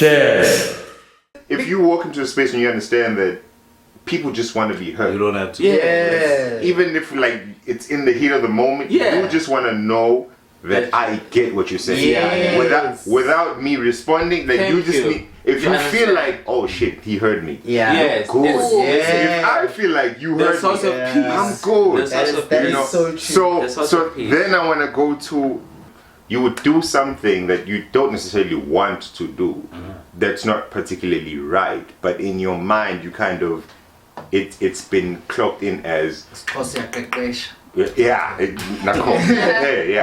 Cheers. If you walk into a space and you understand that people just want to be heard. You don't have to. Yeah. Even if like it's in the heat of the moment, you just want to know that I get what you're saying. Yes. Without me responding, like you just need. If you feel like, oh shit, he heard me. Yeah. Yes. Good. Yes. If I feel like you heard There's also me, peace. I'm good. That is so true. So then I want to go to. You would do something that you don't necessarily want to do. That's not particularly right, but in your mind, you kind of. It's been clocked in as yeah.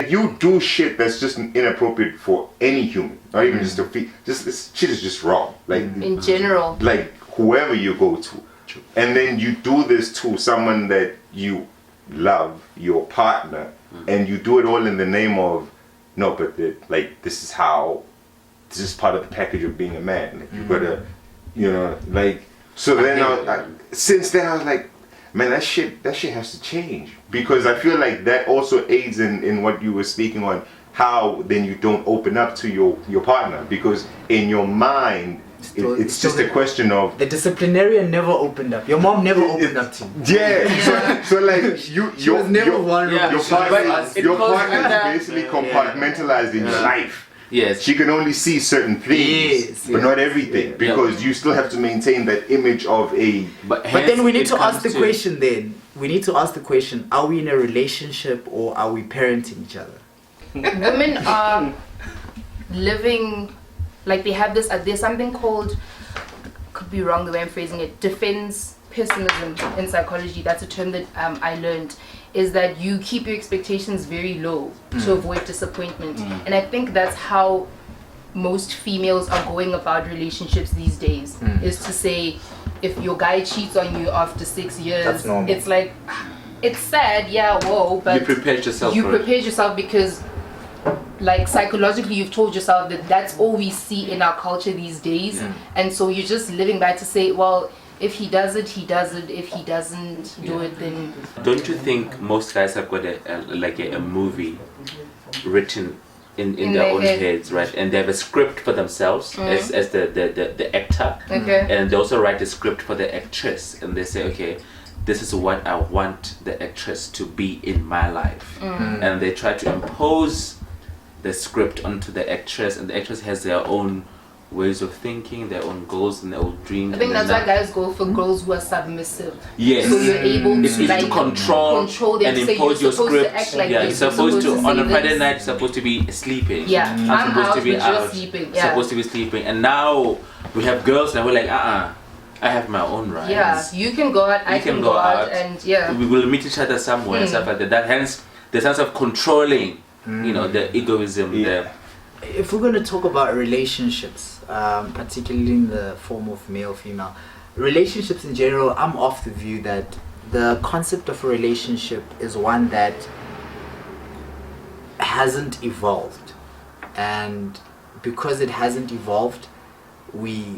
You do shit that's just inappropriate for any human, not even just a this shit is just wrong. Like in general, like whoever you go to, and then you do this to someone that you love, your partner, and you do it all in the name of no, but like this is part of the package of being a man. Like, you gotta, like. So then since then I was like, man, that shit has to change, because I feel like that also aids in what you were speaking on, how then you don't open up to your partner, because in your mind it's just a question of the disciplinarian never opened up. Your mom never opened up to you. Yeah. So like she was never vulnerable. Your partner is basically compartmentalized in your life. Yes. She can only see certain things, but not everything, because you still have to maintain that image of a. But then we need to ask the question. Are we in a relationship or are we parenting each other? Women are living like they have this. There's something called, could be wrong the way I'm phrasing it, defense pessimism in psychology. That's a term that I learned. Is that you keep your expectations very low to avoid disappointment. And I think that's how most females are going about relationships these days, is to say, if your guy cheats on you after 6 years, that's normal. It's like, it's sad, but you prepared yourself because like psychologically you've told yourself that that's all we see in our culture these days, and so you're just living by to say, well, if he does it, he does it. If he doesn't do it, then... Don't you think most guys have got a movie written in their own heads, right? And they have a script for themselves as the actor. Okay. And they also write a script for the actress. And they say, okay, this is what I want the actress to be in my life. And they try to impose the script onto the actress. And the actress has their own ways of thinking, their own goals and their own dreams. I think that's why guys go for girls who are submissive. Yes. So you're able it's to easy to control them, and impose your script. You're supposed to on a Friday night, you're supposed to be sleeping. Yeah. I'm supposed to be but out. you're sleeping. Yeah. Supposed to be sleeping. And now we have girls that we're like, I have my own rights. Yeah. You can go out, I can go out, and we will meet each other somewhere and stuff like that. That hence the sense of controlling, the egoism there. If we're going to talk about relationships, particularly in the form of male-female, relationships in general, I'm of the view that the concept of a relationship is one that hasn't evolved. And because it hasn't evolved, the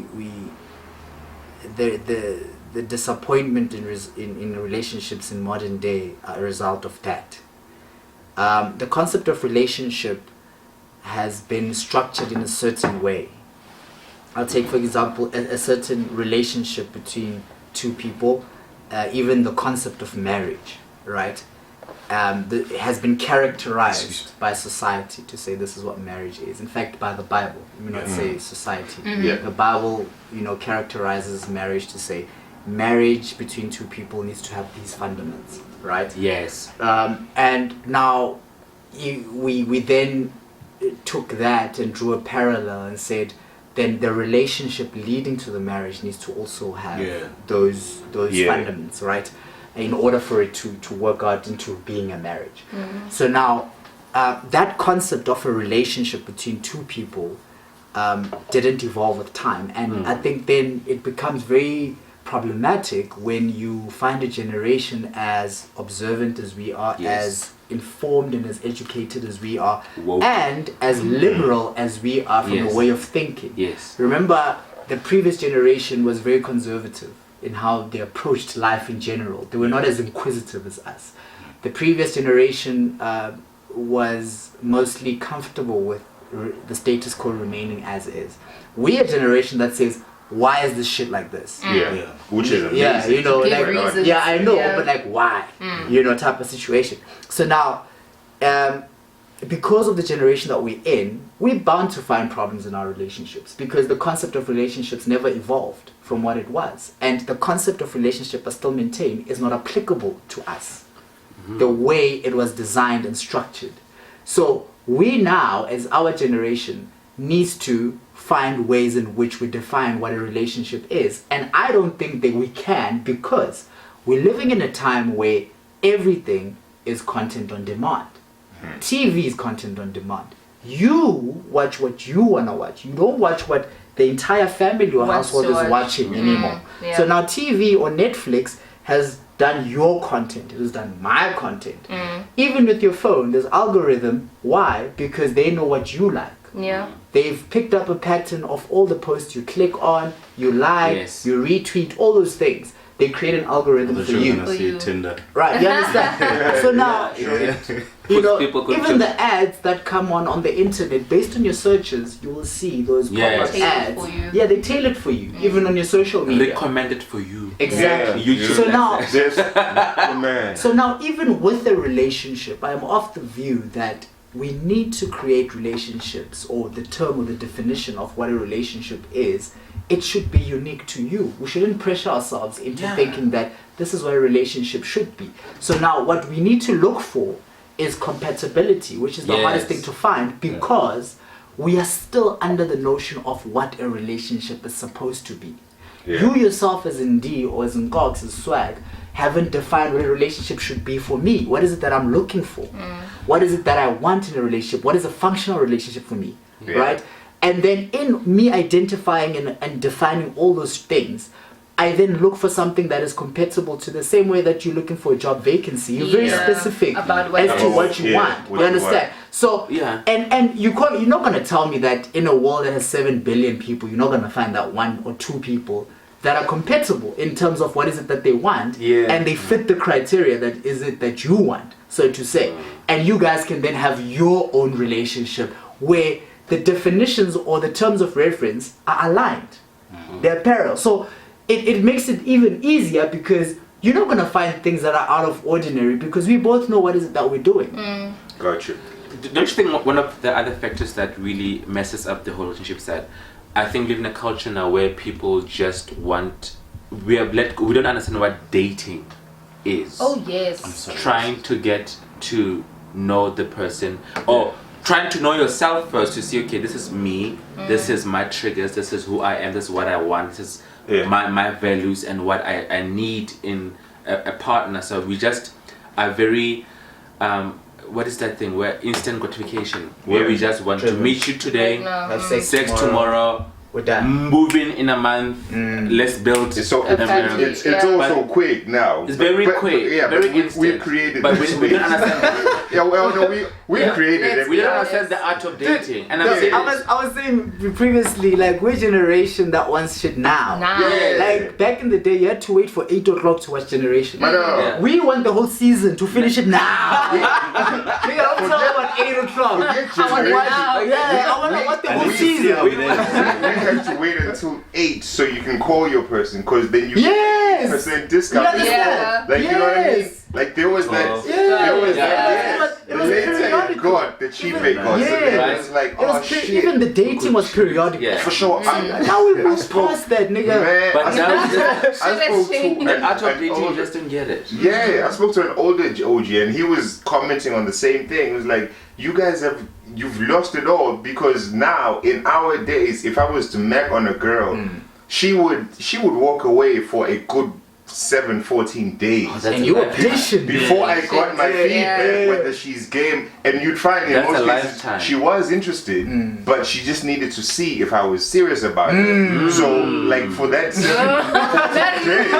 disappointment in relationships in modern day are a result of that. The concept of relationship has been structured in a certain way. I'll take, for example, a certain relationship between two people, even the concept of marriage, right? Has been characterized by society to say this is what marriage is. In fact, by the Bible, you may not say society. The Bible, characterizes marriage to say marriage between two people needs to have these fundamentals, right? Yes. And now we then took that and drew a parallel and said then the relationship leading to the marriage needs to also have those fundamentals, right, in order for it to work out into being a marriage. So now that concept of a relationship between two people didn't evolve with time, and I think then it becomes very problematic when you find a generation as observant as we are, as informed and as educated as we are, and as liberal as we are from a way of thinking. Remember, the previous generation was very conservative in how they approached life in general. They were not as inquisitive as us. The previous generation was mostly comfortable with the status quo remaining as is. We're a generation that says, why is this shit like this? Which is amazing. Yeah, you know, Give like, reasons. yeah, I know, Yeah. but like, why? You know, type of situation. So now, because of the generation that we're in, we're bound to find problems in our relationships because the concept of relationships never evolved from what it was. And the concept of relationship, I still maintain, is not applicable to us the way it was designed and structured. So we now, as our generation, needs to find ways in which we define what a relationship is. And I don't think that we can because we're living in a time where everything is content on demand. TV is content on demand. You watch what you want to watch. You don't watch what the entire family or Wants household to is watch. watching anymore. Yeah. So now TV or Netflix has done your content. It has done my content. Even with your phone, there's algorithm. Why? Because they know what you like. Yeah. They've picked up a pattern of all the posts you click on, you like, Yes. you retweet, all those things. They create an algorithm for you. For you. Tinder. Right, you understand? So now, you know, People could even just- the ads that come on the internet, based on your searches, you will see those Yes. pop-up Tailored ads. for you. Yeah, they tailor it for you, even on your social media. Recommended for you. Exactly. You So now, This man. so now, even with a relationship, I am of the view that we need to create relationships, or the term or the definition of what a relationship is. It should be unique to you. We shouldn't pressure ourselves into thinking that this is what a relationship should be. So now, what we need to look for is compatibility, which is the hardest thing to find because we are still under the notion of what a relationship is supposed to be. You yourself as Ndie or as Ngox, as Swag, haven't defined what a relationship should be for me. What is it that I'm looking for? What is it that I want in a relationship? What is a functional relationship for me? Right? And then in me identifying and defining all those things, I then look for something that is compatible to the same way that you're looking for a job vacancy. You're very Yeah. specific About what as to it is. what you want. what You you understand? So Yeah. and you're not gonna tell me that in a world that has 7 billion people, you're not gonna find that 1 or 2 people that are compatible in terms of what is it that they want, and they fit the criteria that is it that you want, so to say. And you guys can then have your own relationship where the definitions or the terms of reference are aligned. They're parallel. So it makes it even easier because you're not going to find things that are out of ordinary because we both know what is it that we're doing. Gotcha. Don't you think one of the other factors that really messes up the whole relationship is that I think we live in a culture now where people just want we don't understand what dating is. Oh yes. Trying to get to know the person or trying to know yourself first to see, okay, this is me, this is my triggers, this is who I am, this is what I want, this is my values and what I need in a partner. So we just are very what is that thing where instant gratification where we just want to meet you today, Have sex tomorrow, we're done. moving in a month, let's build So an family. it's environment. also But quick now. it's very quick, Yeah, very but we've instant. created But this we don't space. understand. Yeah, well, no, we created it. We don't understand the art of dating, and I'm No, serious. I was saying previously, like, we're generation that wants shit now. Now. Yeah. Like back in the day, you had to wait for 8 o'clock to watch Generation. Yeah. We want the whole season to finish it now. Nigga, don't tell me about 8 o'clock. Forget I want to watch Generation. it. Yeah, I want the whole we- season. we have to wait until 8 so you can call your person because then you Yes. get 10% discount. You understand? Like, you know what I mean? Yes. Like, there was that. Yeah. There was Yeah. that. It was The later it periodical. got, the cheaper it got. So Yeah. then it's like, It was oh shit. even the dating was periodic. Yeah. For sure. Now we moved past that, nigga. Man, But now I Shit spoke has to changed. the art of an dating, you older- just don't get it. Yeah, I spoke to an older OG and he was commenting on the same thing. He was like, you guys you've lost it all because now in our days, if I was to met on a girl, she would walk away for a good 14 days. That's And a you were lifetime. patient. Before I got my Yeah. feedback whether she's game, and you'd find in That's most a cases lifetime. she was interested, but she just needed to see if I was serious about it. So like for that 7 days,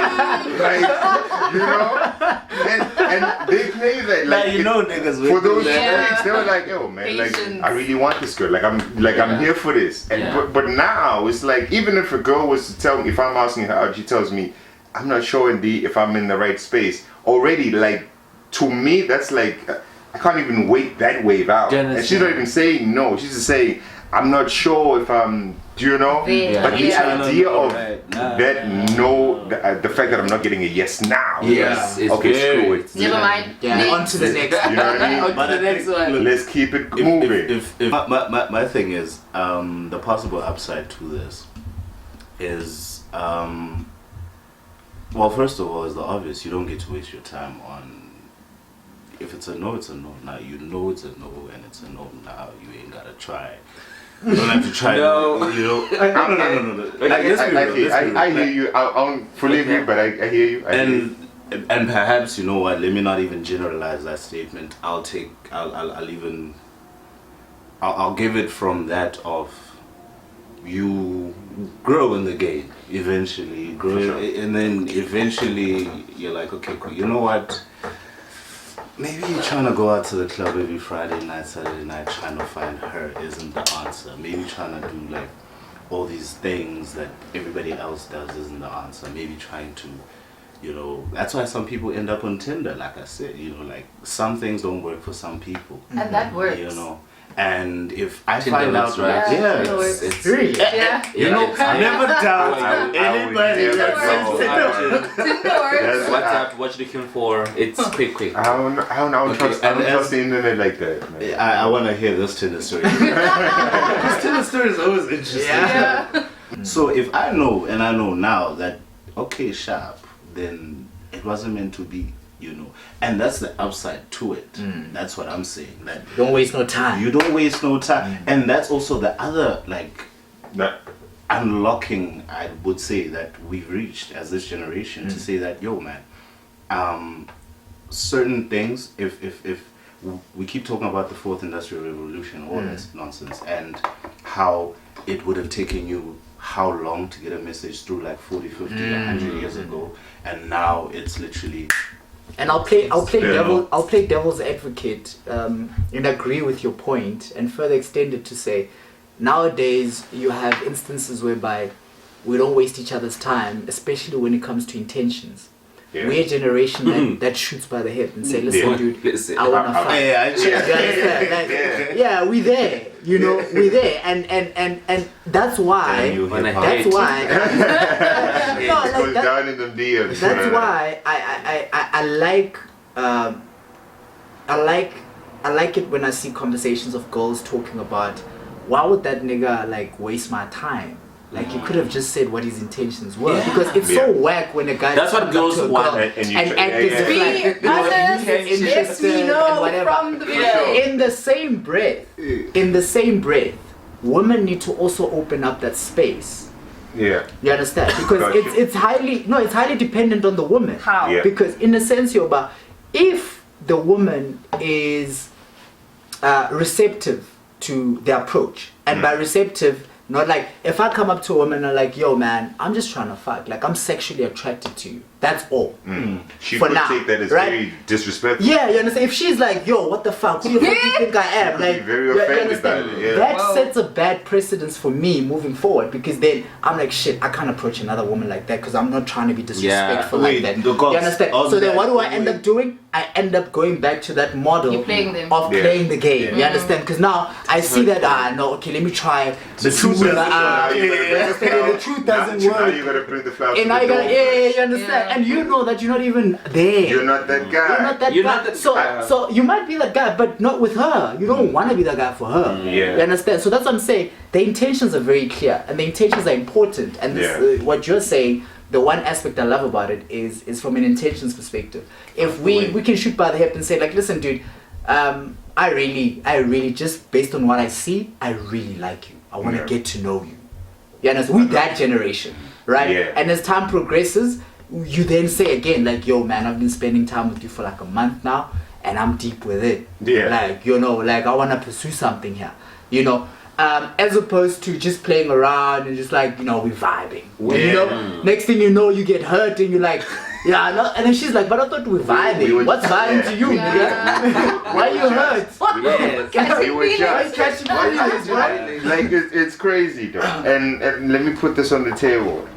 like you know, and they play that Now like you know niggas for with those 2 Yeah. weeks they were like, yo man, like Patience. I really want this girl, I'm here for this. And Yeah. but now it's like even if a girl was to tell me, if I'm asking her out, she tells me I'm not sure indeed if I'm in the right space already, like to me that's like I can't even wait that wave out. And she's not even saying no. She's just saying, I'm not sure if I'm, do you know? Yeah. But the Yeah. idea of Nah. that no, the fact that I'm not getting a yes now. Yes, it's Okay, very- screw it. Never mind. Yeah, Next. on to the next. You know what I mean? On to the next one. Let's keep it moving. If my thing is the possible upside to this is well, first of all, is the obvious. You don't get to waste your time on. If it's a no, it's a no. Now you know it's a no, and it's a no. Now you ain't gotta try. You don't have to try. No. You know. No. Like, let's be real, let's be real. I hear you. I don't fully agree, but I hear you. I hear you. And perhaps, you know what, let me not even generalize that statement. I'll give it from that of you grow in the game eventually. You grow, Sure. and then eventually you're like, okay, cool, you know what? Maybe you're trying to go out to the club every Friday night, Saturday night, trying to find her isn't the answer. Maybe trying to do like all these things that everybody else does isn't the answer. Maybe trying to, you know, that's why some people end up on Tinder, like I said, you know, like some things don't work for some people. And that works. You know, and if I Tinder find looks out, right. yeah, Tinder works. it's Really? Yeah. you know, never doubt I would anybody never that know. says Tinder. Tinder works. That's What's up? What you looking for? It's quick. I don't Okay, trust and as- the internet like that, man. I want to hear this Tinder story. This Tinder story is always interesting. Yeah. So if I know, and I know now that, okay, sharp, then it wasn't meant to be, you know. And that's the upside to it. That's what I'm saying. That Don't waste no time. you don't waste no time. And that's also the other, like, Nah. unlocking, I would say, that we've reached as this generation to say that, yo, man, certain things, if we keep talking about the fourth industrial revolution, all this nonsense, and how it would have taken you how long to get a message through, like 40, 50, 100 years ago, and now it's literally And I'll play Yeah. devil's advocate, and agree with your point, and further extend it to say, nowadays you have instances whereby we don't waste each other's time, especially when it comes to intentions. Yeah. We're a generation that shoots by the hip and say, listen, Yeah. dude, Listen. I wanna fuck. yeah, I You understand? Like, yeah, we there. You know, we're there, and that's why. Damn you, When I hip-hop. That's hate- why. No, It like goes that, down in the DMs. that's man. why I like it when I see conversations of girls talking about, why would that nigga like waste my time? Like you could have just said what his intentions were, Yeah. because it's so whack when a guy That's what comes up girls to a want, girl and you and try- act yeah, as if yeah. like, Be you know, honest, he's let interested me and know whatever. from the Yeah. In the same breath, women need to also open up that space. Yeah. You understand? Because Got it's highly dependent on the woman. How? Yeah. Because in a sense, Yoba, if the woman is receptive to the approach, and by receptive, not like if I come up to a woman and I'm like, yo man, I'm just trying to fuck, like I'm sexually attracted to you. That's all. She For could now, take that as right? very disrespectful. Yeah, you understand? If she's like, yo, what the fuck? Who the fuck do you think I am? Be Like, very you offended understand? by it, yeah. That Wow. sets a bad precedence for me moving forward, because then I'm like, shit, I can't approach another woman like that because I'm not trying to be disrespectful Wait, like that. the gods You understand? of So then that, what do I end wait. up doing? I end up going back to that model You're playing them. of Yeah. playing the game. Yeah. You understand? Because now I see that, no, okay, let me try. The truth do doesn't the, Now you gotta you bring understand? the The truth flower- doesn't Now work. you gotta bring the flowers And to now the you gotta, door. you understand? Yeah. And you know that you're not even there. You're not that guy. You're not that You're guy. not that so, guy. so you might be that guy, but not with her. You don't want to be that guy for her. Yeah. You understand? So that's what I'm saying. The intentions are very clear, and the intentions are important. And this, Yeah. what you're saying, the one aspect I love about it is from an intentions perspective. If we can shoot by the hip and say like, listen, dude, I really just based on what I see, I really like you. I want to Yeah. get to know you. You understand? We that generation, right? Yeah. And as time progresses, you then say again, like, yo, man, I've been spending time with you for like a month now, and I'm deep with it. Yeah. Like, you know, like I want to pursue something here, you know, as opposed to just playing around and just like, you know, we vibing. And, you know, next thing you know, you get hurt and you're like, yeah, no, and then she's like, but I thought we were vibing. we were- What's vibing to you, Yeah. nigga? Why you hurt? Yes. We were just- Catching feelings, right? Like it's crazy though. And let me put this on the table.